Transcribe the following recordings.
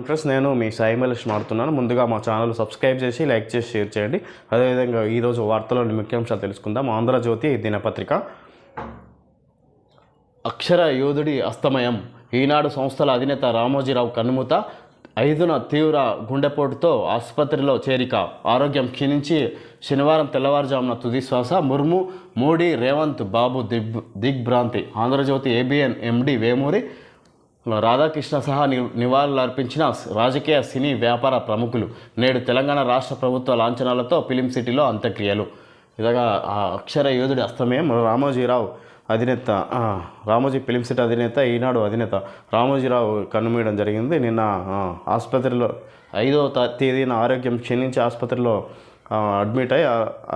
Friends, నేను మీ సాయి మలేష్ మాట్లాడుతున్నాను. ముందుగా మా ఛానల్ సబ్స్క్రైబ్ చేసి లైక్ చేసి షేర్ చేయండి. అదేవిధంగా ఈరోజు వార్తలోని ముఖ్యాంశాలు తెలుసుకుందాం. ఆంధ్రజ్యోతి దినపత్రిక. అక్షర యోధుడి అస్తమయం. ఈనాడు సంస్థల అధినేత రామోజీరావు కన్నుమూత. 5న తీవ్ర గుండెపోటుతో ఆసుపత్రిలో చేరిక. ఆరోగ్యం క్షీణించి శనివారం తెల్లవారుజామున తుది శ్వాస. ముర్ము, మోడీ, రేవంత్ బాబు దిగ్భ్రాంతి. ఆంధ్రజ్యోతి ఏబిఎన్ ఎండి వేమూరి రాధాకృష్ణ సహా నివాళులర్పించిన రాజకీయ సినీ వ్యాపార ప్రముఖులు. నేడు తెలంగాణ రాష్ట్ర ప్రభుత్వ లాంఛనాలతో ఫిలిం సిటీలో అంత్యక్రియలు. ఇలాగా ఆ అక్షర యోధుడి అస్తమయం. రామోజీరావు అధినేత, రామోజీ ఫిలిం సిటీ అధినేత, ఈనాడు అధినేత రామోజీరావు కన్నుమూయడం జరిగింది. నిన్న ఆసుపత్రిలో 5వ తేదీన ఆరోగ్యం క్షీణించి ఆసుపత్రిలో అడ్మిట్ అయ్యి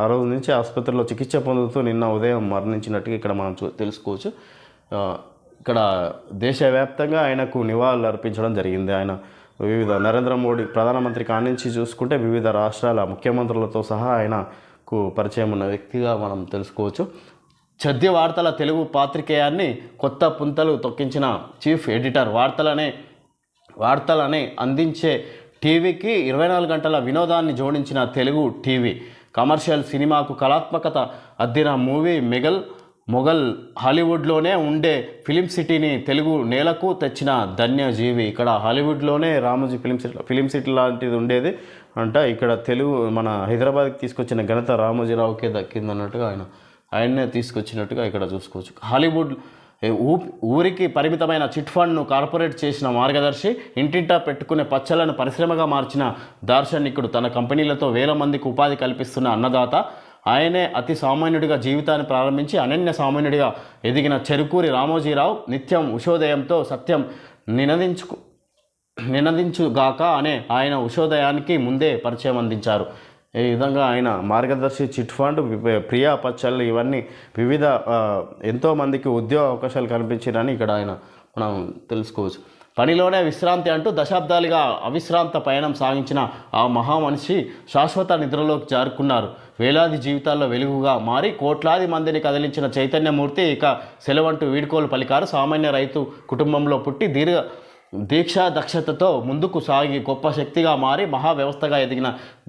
ఆ రోజు నుంచి ఆసుపత్రిలో చికిత్స పొందుతూ నిన్న ఉదయం మరణించినట్టుగా ఇక్కడ మనం తెలుసుకోవచ్చు. ఇక్కడ దేశవ్యాప్తంగా ఆయనకు నివాళులు అర్పించడం జరిగింది. ఆయన వివిధ నరేంద్ర మోడీ ప్రధానమంత్రి కానించి చూసుకుంటే వివిధ రాష్ట్రాల ముఖ్యమంత్రులతో సహా ఆయనకు పరిచయం ఉన్న వ్యక్తిగా మనం తెలుసుకోవచ్చు. చద్య వార్తల తెలుగు పాత్రికేయాన్ని కొత్త పుంతలు తొక్కించిన చీఫ్ ఎడిటర్. వార్తలనే అందించే టీవీకి 24 గంటల వినోదాన్ని జోడించిన తెలుగు టీవీ. కమర్షియల్ సినిమాకు కళాత్మకత అద్దిన మూవీ మొఘల్ హాలీవుడ్లోనే ఉండే ఫిలిం సిటీని తెలుగు నేలకు తెచ్చిన ధన్యజీవి. ఇక్కడ హాలీవుడ్లోనే రామోజీ ఫిలిం సిటీ లాంటిది ఉండేది అంట. ఇక్కడ తెలుగు మన హైదరాబాద్కి తీసుకొచ్చిన ఘనత రామోజీరావుకే దక్కిందన్నట్టుగా ఆయన్నే తీసుకొచ్చినట్టుగా ఇక్కడ చూసుకోవచ్చు. హాలీవుడ్ ఊరికి పరిమితమైన చిట్ ఫండ్ను కార్పొరేట్ చేసిన మార్గదర్శి. ఇంటింటా పెట్టుకునే పచ్చలను పరిశ్రమగా మార్చిన దార్శనికుడు. తన కంపెనీలతో వేల మందికి ఉపాధి కల్పిస్తున్న అన్నదాత. ఆయనే అతి సామాన్యుడిగా జీవితాన్ని ప్రారంభించి అనన్య సామాన్యుడిగా ఎదిగిన చెరుకూరి రామోజీరావు నిత్యం ఉషోదయంతో సత్యం నినదించుగాక అనే ఆయన ఉషోదయానికి ముందే పరిచయం అందించారు. ఈ విధంగా ఆయన మార్గదర్శి, చిట్ ఫండ్, ప్రియా పచ్చళ్ళు ఇవన్నీ వివిధ ఎంతోమందికి ఉద్యోగ అవకాశాలు కల్పించారని ఇక్కడ మనం తెలుసుకోవచ్చు. పనిలోనే విశ్రాంతి అంటూ దశాబ్దాలుగా అవిశ్రాంత పయనం సాగించిన ఆ మహామనిషి శాశ్వత నిద్రలోకి జారుకున్నారు. వేలాది జీవితాల్లో వెలుగుగా మారి కోట్లాది మందిని కదిలించిన చైతన్యమూర్తి ఇక సెలవంటూ వీడ్కోలు పలికారు. సామాన్య రైతు కుటుంబంలో పుట్టి దీక్షా దక్షతతో ముందుకు సాగి గొప్ప శక్తిగా మారి మహావ్యవస్థగా ఎదిగిన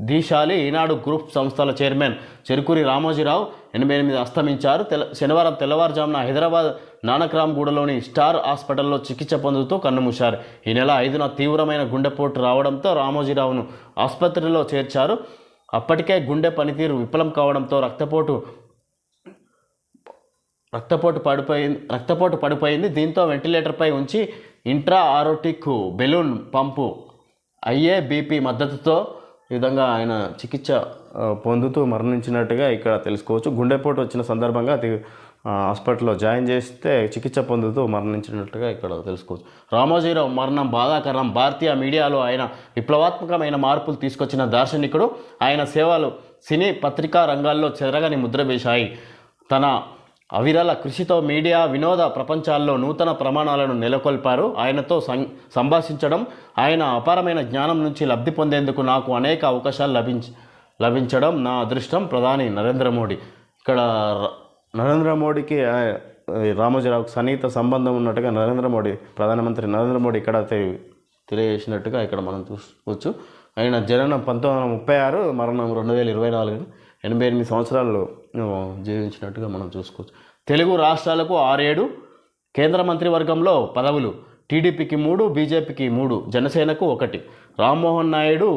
దీశాలి ఈనాడు గ్రూప్ సంస్థల చైర్మన్ చెరుకూరి రామోజీరావు 88 అస్తమించారు. శనివారం తెల్లవారుజామున హైదరాబాద్ నానక్రామ్గూడలోని స్టార్ హాస్పిటల్లో చికిత్స పొందుతూ కన్నుమూశారు. ఈ నెల 5న తీవ్రమైన గుండెపోటు రావడంతో రామోజీరావును ఆసుపత్రిలో చేర్చారు. అప్పటికే గుండె పనితీరు విఫలం కావడంతో రక్తపోటు పడిపోయింది. దీంతో వెంటిలేటర్పై ఉంచి ఇంట్రా ఆరోటిక్ బెలూన్ పంపు ఐఏబీపీ మద్దతుతో ఈ విధంగా ఆయన చికిత్స పొందుతూ మరణించినట్టుగా ఇక్కడ తెలుసుకోవచ్చు. గుండెపోటు వచ్చిన సందర్భంగా హాస్పిటల్లో జాయిన్ చేస్తే చికిత్స పొందుతూ మరణించినట్టుగా ఇక్కడ తెలుసుకోవచ్చు. రామోజీరావు మరణం బాధాకరం. భారతీయ మీడియాలో ఆయన విప్లవాత్మకమైన మార్పులు తీసుకొచ్చిన దార్శనికుడు. ఆయన సేవలు సినీ పత్రికా రంగాల్లో చెరగని ముద్ర వేశాయి. తన అవిరల కృషితో మీడియా వినోద ప్రపంచాల్లో నూతన ప్రమాణాలను నెలకొల్పారు. ఆయనతో సంభాషించడం, ఆయన అపారమైన జ్ఞానం నుంచి లబ్ధి పొందేందుకు నాకు అనేక అవకాశాలు లభించడం నా అదృష్టం. ప్రధాని నరేంద్ర మోడీ. ఇక్కడ నరేంద్ర మోడీకి రామోజీరావుకు సన్నిహిత సంబంధం ఉన్నట్టుగా ప్రధానమంత్రి నరేంద్ర మోడీ ఇక్కడ తెలియజేసినట్టుగా ఇక్కడ మనం చూసుకోవచ్చు. ఆయన జననం 1936, మరణం 2024, 88 సంవత్సరాలు జీవించినట్టుగా మనం చూసుకోవచ్చు. తెలుగు రాష్ట్రాలకు 6-7 కేంద్ర మంత్రివర్గంలో పదవులు. టీడీపీకి 3, బీజేపీకి 3, జనసేనకు 1. రామ్మోహన్ నాయుడు,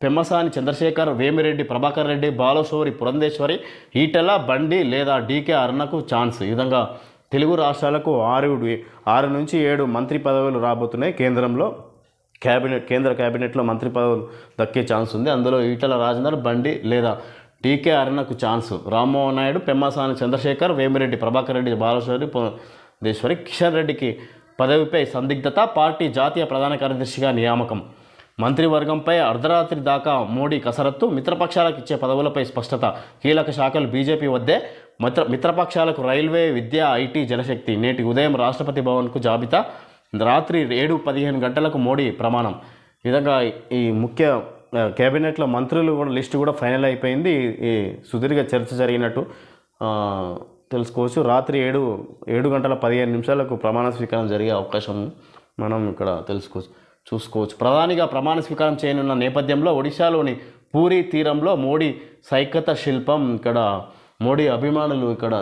పెమ్మసాని చంద్రశేఖర్, వేమిరెడ్డి ప్రభాకర్ రెడ్డి, బాలశౌరి పురంధేశ్వరి, ఈటెల, బండి లేదా డీకే అరుణకు ఛాన్స్. ఈ విధంగా తెలుగు రాష్ట్రాలకు 6 నుంచి 7 మంత్రి పదవులు రాబోతున్నాయి. కేంద్ర క్యాబినెట్లో మంత్రి పదవులు దక్కే ఛాన్స్ ఉంది. అందులో ఈటెల రాజేందర్, బండి లేదా డీకే అరుణకు ఛాన్స్. రామ్మోహన్ నాయుడు, పెమ్మసాని చంద్రశేఖర్, వేమిరెడ్డి ప్రభాకర్ రెడ్డి, బాలశౌరి పురంధేశ్వరి. కిషన్ రెడ్డికి పదవిపై సందిగ్ధత. పార్టీ జాతీయ ప్రధాన కార్యదర్శిగా నియామకం. మంత్రివర్గంపై అర్ధరాత్రి దాకా మోడీ కసరత్తు. మిత్రపక్షాలకు ఇచ్చే పదవులపై స్పష్టత. కీలక శాఖలు బీజేపీ వద్దే. మిత్రపక్షాలకు రైల్వే, విద్య, ఐటీ, జలశక్తి. నేటి ఉదయం రాష్ట్రపతి భవన్కు జాబితా. రాత్రి 7:15 గంటలకు మోడీ ప్రమాణం. ఈ విధంగా ఈ ముఖ్య కేబినెట్లో మంత్రులు కూడా లిస్టు కూడా ఫైనల్ అయిపోయింది. ఈ సుదీర్ఘ చర్చ జరిగినట్టు తెలుసుకోవచ్చు. రాత్రి 7:15 ప్రమాణ స్వీకారం జరిగే అవకాశం మనం ఇక్కడ తెలుసుకోవచ్చు. చూసుకోవచ్చు. ప్రధానిగా ప్రమాణ స్వీకారం చేయనున్న నేపథ్యంలో ఒడిశాలోని పూరి తీరంలో మోడీ సైకత శిల్పం ఇక్కడ మోడీ అభిమానులు ఇక్కడ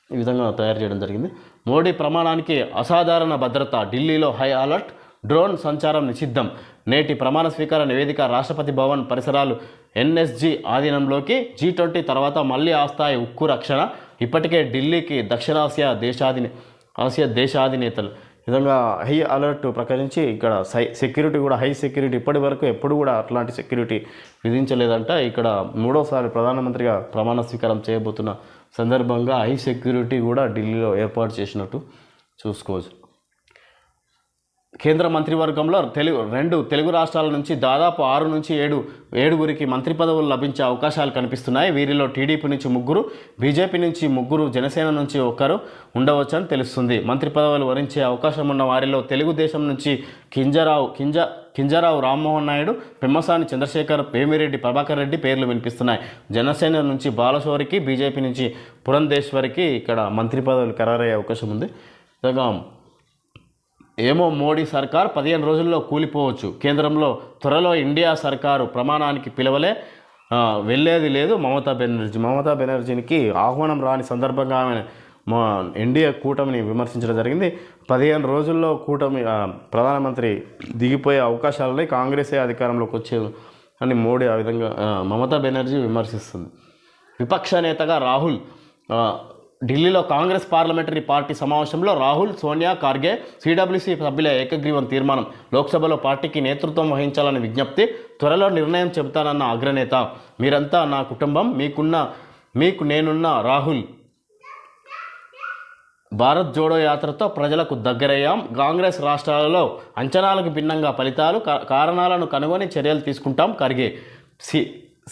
ఈ విధంగా తయారు చేయడం జరిగింది. మోడీ ప్రమాణానికి అసాధారణ భద్రత, ఢిల్లీలో హై అలర్ట్, డ్రోన్ సంచారం నిషిద్ధం. నేటి ప్రమాణ స్వీకార నివేదిక రాష్ట్రపతి భవన్ పరిసరాలు ఎన్ఎస్జీ ఆధీనంలోకి. G20 తర్వాత మళ్ళీ ఆ స్థాయి ఉక్కు రక్షణ. ఇప్పటికే ఢిల్లీకి దక్షిణాసియా దేశాధినేతలు ఈ విధంగా హై అలర్ట్ ప్రకటించి ఇక్కడ సెక్యూరిటీ కూడా హై సెక్యూరిటీ ఇప్పటి వరకు ఎప్పుడు కూడా అట్లాంటి సెక్యూరిటీ విధించలేదంట. ఇక్కడ మూడోసారి ప్రధానమంత్రిగా ప్రమాణ స్వీకారం చేయబోతున్న సందర్భంగా హై సెక్యూరిటీ కూడా ఢిల్లీలో ఏర్పాటు చేసినట్టు చూసుకోవచ్చు. కేంద్ర మంత్రివర్గంలో రెండు తెలుగు రాష్ట్రాల నుంచి దాదాపు 6 నుంచి 7 మంత్రి పదవులు లభించే అవకాశాలు కనిపిస్తున్నాయి. వీరిలో టీడీపీ నుంచి 3, బీజేపీ నుంచి 3, జనసేన నుంచి 1 ఉండవచ్చని తెలుస్తుంది. మంత్రి పదవులు వరించే అవకాశం ఉన్న వారిలో తెలుగుదేశం నుంచి కింజరావు రామ్మోహన్ నాయుడు, పెమ్మసాని చంద్రశేఖర్, వేమిరెడ్డి ప్రభాకర్ రెడ్డి పేర్లు వినిపిస్తున్నాయి. జనసేన నుంచి బాలశౌరికి, బీజేపీ నుంచి పురంధేశ్వరికి ఇక్కడ మంత్రి పదవులు ఖరారయ్యే అవకాశం ఉంది. ఏమో మోడీ సర్కార్ 15 రోజుల్లో కూలిపోవచ్చు. కేంద్రంలో త్వరలో ఇండియా సర్కారు ప్రమాణానికి వెళ్ళేది లేదు. మమతా బెనర్జీకి ఆహ్వానం రాని సందర్భంగా ఆమె ఎన్డీఏ కూటమిని విమర్శించడం జరిగింది. 15 రోజుల్లో కూటమి ప్రధానమంత్రి దిగిపోయే అవకాశాలని కాంగ్రెసే అధికారంలోకి వచ్చేది అని మోడీ ఆ విధంగా మమతా బెనర్జీ విమర్శిస్తుంది. విపక్ష నేతగా రాహుల్ ఢిల్లీలో కాంగ్రెస్ పార్లమెంటరీ పార్టీ సమావేశంలో రాహుల్, సోనియా, ఖార్గే, సిడబ్ల్యూసీ సభ్యుల ఏకగ్రీవం తీర్మానం. లోక్సభలో పార్టీకి నేతృత్వం వహించాలని విజ్ఞప్తి. త్వరలో నిర్ణయం చెబుతానన్న అగ్రనేత. మీరంతా నా కుటుంబం, మీకు నేనున్న రాహుల్. భారత్ జోడో యాత్రతో ప్రజలకు దగ్గరయ్యాం. కాంగ్రెస్ రాష్ట్రాలలో అంచనాలకు భిన్నంగా ఫలితాలు, కారణాలను కనుగొని చర్యలు తీసుకుంటాం. ఖర్గే.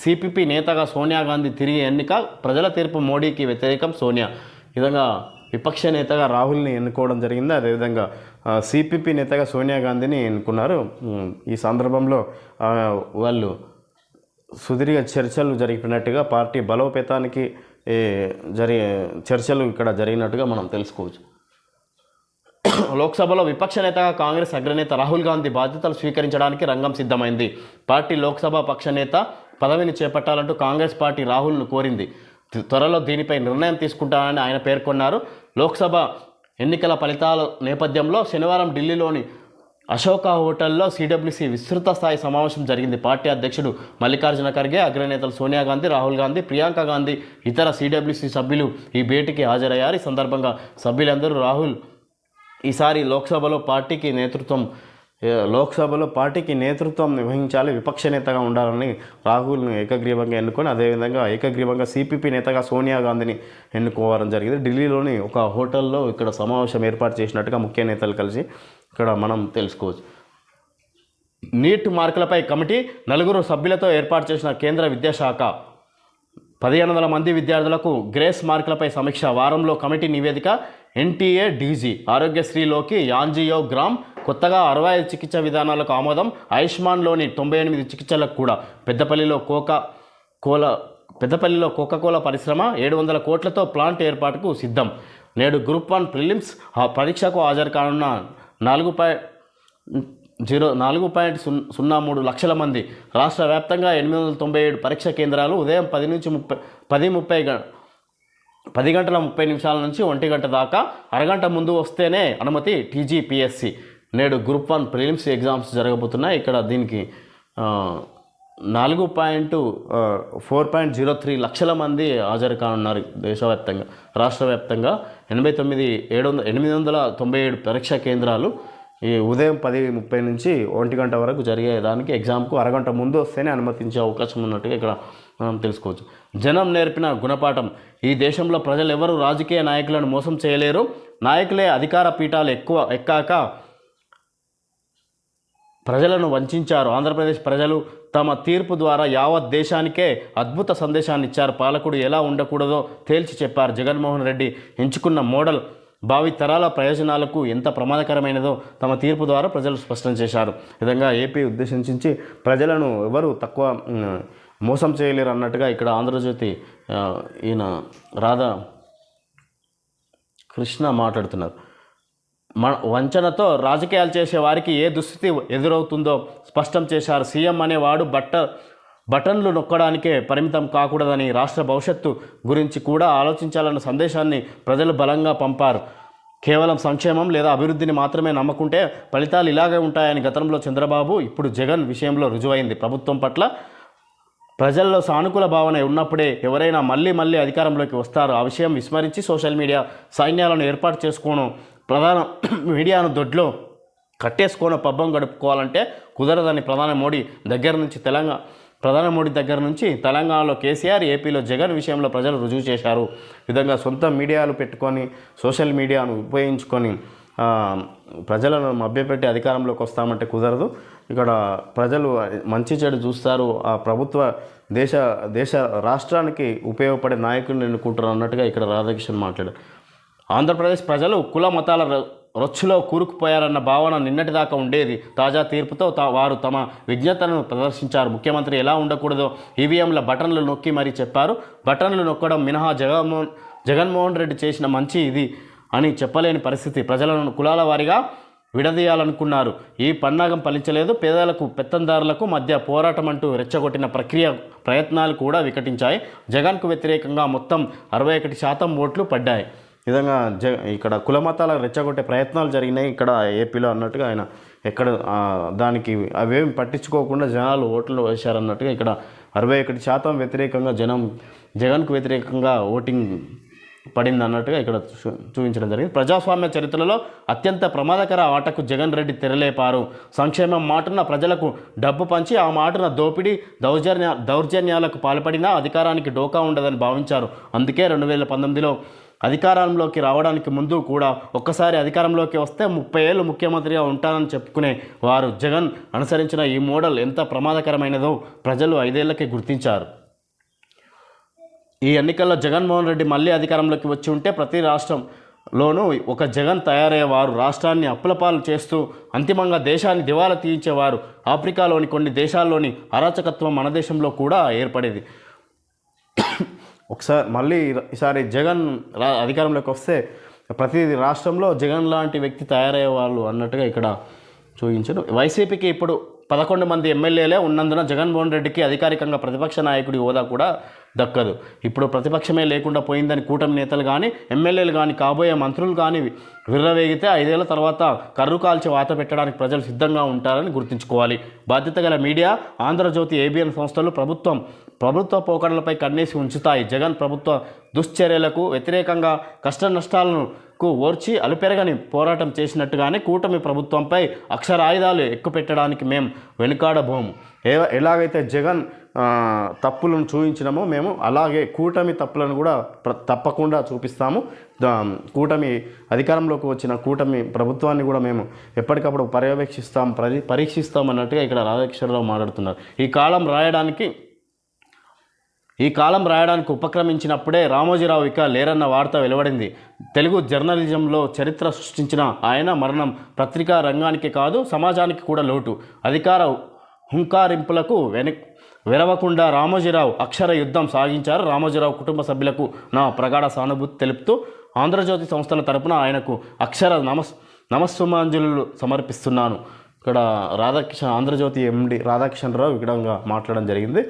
సిపిపి నేతగా సోనియా గాంధీ తిరిగి ఎన్నిక. ప్రజల తీర్పు మోడీకి వ్యతిరేకం. సోనియా. ఈ విధంగా విపక్ష నేతగా రాహుల్ని ఎన్నుకోవడం జరిగింది. అదేవిధంగా సిపిపి నేతగా సోనియా గాంధీని ఎన్నుకున్నారు. ఈ సందర్భంలో వాళ్ళు సుదీర్ఘ చర్చలు జరిపినట్టుగా పార్టీ బలోపేతానికి చర్చలు ఇక్కడ జరిగినట్టుగా మనం తెలుసుకోవచ్చు. లోక్సభలో విపక్ష నేతగా కాంగ్రెస్ అగ్రనేత రాహుల్ గాంధీ బాధ్యతలు స్వీకరించడానికి రంగం సిద్ధమైంది. పార్టీ లోక్సభ పక్ష నేత పదవిని చేపట్టాలంటూ కాంగ్రెస్ పార్టీ రాహుల్ను కోరింది. త్వరలో దీనిపై నిర్ణయం తీసుకుంటానని ఆయన పేర్కొన్నారు. లోక్సభ ఎన్నికల ఫలితాల నేపథ్యంలో శనివారం ఢిల్లీలోని అశోక హోటల్లో సిడబ్ల్యూసీ విస్తృత స్థాయి సమావేశం జరిగింది. పార్టీ అధ్యక్షుడు మల్లికార్జున ఖర్గే, అగ్రనేతలు సోనియా గాంధీ, రాహుల్ గాంధీ, ప్రియాంక గాంధీ, ఇతర సిడబ్ల్యూసీ సభ్యులు ఈ భేటీకి హాజరయ్యారు. ఈ సందర్భంగా సభ్యులందరూ రాహుల్ ఈసారి లోక్సభలో పార్టీకి నేతృత్వం వహించాలి, విపక్ష నేతగా ఉండాలని రాహుల్ను ఏకగ్రీవంగా ఎన్నుకొని అదేవిధంగా ఏకగ్రీవంగా సిపిపి నేతగా సోనియా గాంధీని ఎన్నుకోవడం జరిగింది. ఢిల్లీలోని ఒక హోటల్లో ఇక్కడ సమావేశం ఏర్పాటు చేసినట్టుగా ముఖ్య నేతలు కలిసి ఇక్కడ మనం తెలుసుకోవచ్చు. నీట్ మార్కులపై కమిటీ 4 సభ్యులతో ఏర్పాటు చేసిన కేంద్ర విద్యాశాఖ 1500 మంది విద్యార్థులకు గ్రేస్ మార్కులపై సమీక్ష. వారంలో కమిటీ నివేదిక. NTA DG. ఆరోగ్యశ్రీలోకి యాంజియోగ్రామ్. కొత్తగా 65 చికిత్స విధానాలకు ఆమోదం. ఆయుష్మాన్లోని 98 చికిత్సలకు కూడా. పెద్దపల్లిలో కోకాకోలా పరిశ్రమ 700 కోట్లతో ప్లాంట్ ఏర్పాటుకు సిద్ధం. నేడు గ్రూప్ 1 ప్రిలిమ్స్ పరీక్షకు హాజరు కానున్న 4.03 లక్షల మంది. రాష్ట్ర వ్యాప్తంగా 897 పరీక్ష కేంద్రాలు. ఉదయం 10 గంటల 30 నిమిషాల నుంచి 1 గంట దాకా. అరగంట ముందు వస్తేనే అనుమతి. టీజీపీఎస్సీ. నేడు గ్రూప్ 1 ప్రిలిమ్స్ ఎగ్జామ్స్ జరగబోతున్నాయి. ఇక్కడ దీనికి 4.03 లక్షల మంది హాజరు కానున్నారు. దేశవ్యాప్తంగా రాష్ట్ర వ్యాప్తంగా 897 పరీక్షా కేంద్రాలు. ఈ ఉదయం 10:30 నుంచి 1 గంట వరకు జరిగేదానికి ఎగ్జామ్కు అరగంట ముందు వస్తేనే అనుమతించే అవకాశం ఉన్నట్టుగా ఇక్కడ మనం తెలుసుకోవచ్చు. జనం నేర్పిన గుణపాఠం. ఈ దేశంలో ప్రజలు ఎవరు రాజకీయ నాయకులను మోసం చేయలేరు. నాయకులే అధికార పీఠాలు ఎక్కాక ప్రజలను వంచారు. ఆంధ్రప్రదేశ్ ప్రజలు తమ తీర్పు ద్వారా యావత్ దేశానికే అద్భుత సందేశాన్ని ఇచ్చారు. పాలకుడు ఎలా ఉండకూడదో తేల్చి చెప్పారు. జగన్మోహన్ రెడ్డి ఎంచుకున్న మోడల్ భావి తరాల ప్రయోజనాలకు ఎంత ప్రమాదకరమైనదో తమ తీర్పు ద్వారా ప్రజలు స్పష్టం చేశారు. విధంగా ఏపీ ఉద్దేశించి ప్రజలను ఎవరు తక్కువ మోసం చేయలేరు అన్నట్టుగా ఇక్కడ ఆంధ్రజ్యోతి ఈయన రాధా కృష్ణ మాట్లాడుతున్నారు. వంచనతో రాజకీయాలు చేసే వారికి ఏ దుస్థితి ఎదురవుతుందో స్పష్టం చేశారు. సీఎం అనేవాడు బటన్లు నొక్కడానికే పరిమితం కాకూడదని, రాష్ట్ర భవిష్యత్తు గురించి కూడా ఆలోచించాలన్న సందేశాన్ని ప్రజలు బలంగా పంపారు. కేవలం సంక్షేమం లేదా అభివృద్ధిని మాత్రమే నమ్మకుంటే ఫలితాలు ఇలాగే ఉంటాయని గతంలో చంద్రబాబు, ఇప్పుడు జగన్ విషయంలో రుజువైంది. ప్రభుత్వం పట్ల ప్రజల్లో సానుకూల భావన ఉన్నప్పుడే ఎవరైనా మళ్ళీ అధికారంలోకి వస్తారు. ఆ విషయం విస్మరించి సోషల్ మీడియా సైన్యాలను ఏర్పాటు చేసుకోవడం, ప్రధాన మీడియాను దొడ్లో కట్టేసుకోవడం, పబ్బం గడుపుకోవాలంటే కుదరదని ప్రధాని మోడీ దగ్గర నుంచి తెలంగాణలో కేసీఆర్, ఏపీలో జగన్ విషయంలో ప్రజలు రుజువు చేశారు. ఈ విధంగా సొంత మీడియాలు పెట్టుకొని సోషల్ మీడియాను ఉపయోగించుకొని ప్రజలను మభ్యపెట్టి అధికారంలోకి వస్తామంటే కుదరదు. ఇక్కడ ప్రజలు మంచి చెడు చూస్తారు. ఆ ప్రభుత్వ దేశ రాష్ట్రానికి ఉపయోగపడే నాయకుడిని ఎన్నుకుంటారు అన్నట్టుగా ఇక్కడ రాధాకృష్ణన్ మాట్లాడారు. ఆంధ్రప్రదేశ్ ప్రజలు కుల మతాల రొచ్చులో కూరుకుపోయారన్న భావన నిన్నటిదాకా ఉండేది. తాజా తీర్పుతో వారు తమ విజ్ఞతను ప్రదర్శించారు. ముఖ్యమంత్రి ఎలా ఉండకూడదో ఈవీఎంల బటన్లు నొక్కి మరీ చెప్పారు. బటన్లు నొక్కడం మినహా జగన్మోహన్ రెడ్డి చేసిన మంచి ఇది అని చెప్పలేని పరిస్థితి. ప్రజలను కులాల వారీగా విడదీయాలనుకున్నారు. ఈ పన్నాగం ఫలించలేదు. పేదలకు పెత్తందారులకు మధ్య పోరాటం అంటూ రెచ్చగొట్టిన ప్రయత్నాలు కూడా వికటించాయి. జగన్కు వ్యతిరేకంగా మొత్తం 61% ఓట్లు పడ్డాయి. ఈ విధంగా ఇక్కడ కులమతాల రెచ్చగొట్టే ప్రయత్నాలు జరిగినాయి ఇక్కడ ఏపీలో అన్నట్టుగా ఆయన ఎక్కడ దానికి అవేమి పట్టించుకోకుండా జనాలు ఓట్లు వేశారన్నట్టుగా ఇక్కడ 61% వ్యతిరేకంగా జగన్కు వ్యతిరేకంగా ఓటింగ్ పడింది అన్నట్టుగా ఇక్కడ చూపించడం జరిగింది. ప్రజాస్వామ్య చరిత్రలో అత్యంత ప్రమాదకర ఆటకు జగన్ రెడ్డి తెరలేపారు. సంక్షేమం మాటున ప్రజలకు డబ్బు పంచి ఆ మాటున దోపిడీ దౌర్జన్యాలకు పాల్పడినా అధికారానికి డోకా ఉండదని భావించారు. అందుకే 2019లో అధికారంలోకి రావడానికి ముందు కూడా ఒక్కసారి అధికారంలోకి వస్తే 30 ఏళ్ళు ముఖ్యమంత్రిగా ఉంటానని చెప్పుకునే వారు జగన్ అనుసరించిన ఈ మోడల్ ఎంత ప్రమాదకరమైనదో ప్రజలు 5 ఏళ్లకే గుర్తించారు. ఈ ఎన్నికల్లో జగన్మోహన్ రెడ్డి మళ్ళీ అధికారంలోకి వచ్చి ఉంటే ప్రతి రాష్ట్రంలోనూ ఒక జగన్ తయారయ్యేవారు. రాష్ట్రాన్ని అప్పులపాలు చేస్తూ అంతిమంగా దేశాన్ని దివాలా తీయించేవారు. ఆఫ్రికాలోని కొన్ని దేశాల్లోని అరాచకత్వం మన దేశంలో కూడా ఏర్పడేది. ఈసారి జగన్ అధికారంలోకి వస్తే ప్రతి రాష్ట్రంలో జగన్ లాంటి వ్యక్తి తయారయ్యేవాళ్ళు అన్నట్టుగా ఇక్కడ చూపించారు. వైసీపీకి ఇప్పుడు 11 మంది ఎమ్మెల్యేలే ఉన్నందున జగన్మోహన్ రెడ్డికి అధికారికంగా ప్రతిపక్ష నాయకుడి హోదా కూడా దక్కదు. ఇప్పుడు ప్రతిపక్షమే లేకుండా పోయిందని కూటమి నేతలు కానీ ఎమ్మెల్యేలు కానీ కాబోయే మంత్రులు కానీ విర్రవేగితే 5 ఏళ్ల తర్వాత కర్రు కాల్చి వాత పెట్టడానికి ప్రజలు సిద్ధంగా ఉంటారని గుర్తుంచుకోవాలి. బాధ్యత గల మీడియా, ఆంధ్రజ్యోతి, ఏబిఎన్ సంస్థలు ప్రభుత్వ పోకడలపై కన్నేసి ఉంచుతాయి. జగన్ ప్రభుత్వ దుశ్చర్యలకు వ్యతిరేకంగా కష్ట నష్టాలను ఓర్చి అలుపెరగని పోరాటం చేసినట్టుగానే కూటమి ప్రభుత్వంపై అక్షరాయుధాలు ఎక్కుపెట్టడానికి మేము వెనుకాడబోము. ఎలాగైతే జగన్ తప్పులను చూపించినామో మేము అలాగే కూటమి తప్పులను కూడా తప్పకుండా చూపిస్తాము. కూటమి అధికారంలోకి వచ్చిన కూటమి ప్రభుత్వాన్ని కూడా మేము ఎప్పటికప్పుడు పరీక్షిస్తాం అన్నట్టుగా ఇక్కడ రాధాకృష్ణరావు మాట్లాడుతున్నారు. ఈ కాలం రాయడానికి ఉపక్రమించినప్పుడే రామోజీరావు ఇక లేరన్న వార్త వెలువడింది. తెలుగు జర్నలిజంలో చరిత్ర సృష్టించిన ఆయన మరణం పత్రికా రంగానికి కాదు సమాజానికి కూడా లోటు. అధికార హుంకారింపులకు వెరవకుండా రామోజీరావు అక్షర యుద్ధం సాగించారు. రామోజీరావు కుటుంబ సభ్యులకు నా ప్రగాఢ సానుభూతి తెలుపుతూ ఆంధ్రజ్యోతి సంస్థల తరపున ఆయనకు అక్షర నమస్సుమాంజలు సమర్పిస్తున్నాను. ఇక్కడ ఆంధ్రజ్యోతి ఎండి రాధాకిషన్రావు విధంగా మాట్లాడడం జరిగింది.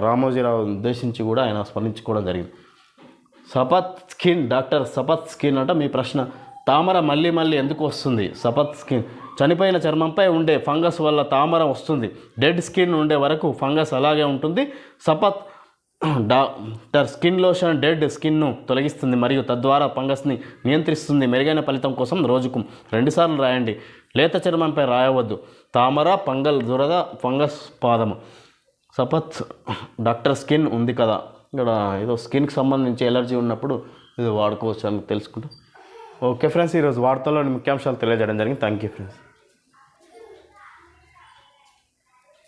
రామోజీరావు ఉద్దేశించి కూడా ఆయన స్పందించుకోవడం జరిగింది. డాక్టర్ సపత్ స్కిన్ అంటే మీ ప్రశ్న, తామర మళ్ళీ ఎందుకు వస్తుంది? సపత్ స్కిన్ చనిపోయిన చర్మంపై ఉండే ఫంగస్ వల్ల తామర వస్తుంది. డెడ్ స్కిన్ ఉండే వరకు ఫంగస్ అలాగే ఉంటుంది. సపత్ డాక్టర్ స్కిన్ లోషన్ డెడ్ స్కిన్ను తొలగిస్తుంది మరియు తద్వారా ఫంగస్ని నియంత్రిస్తుంది. మెరుగైన ఫలితం కోసం రోజుకు 2 సార్లు రాయండి. లేత చర్మంపై రాయవద్దు. తామర, పంగల్, దురద, ఫంగస్, పాదము. సపత్ డాక్టర్ స్కిన్ ఉంది కదా, ఇక్కడ ఏదో స్కిన్కి సంబంధించి ఎలర్జీ ఉన్నప్పుడు ఇది వాడుకోవచ్చు అని తెలుసుకుంటాం. ఓకే ఫ్రెండ్స్, ఈరోజు వార్తల్లోని ముఖ్యాంశాలు తెలియజేయడం జరిగింది. Thank you friends.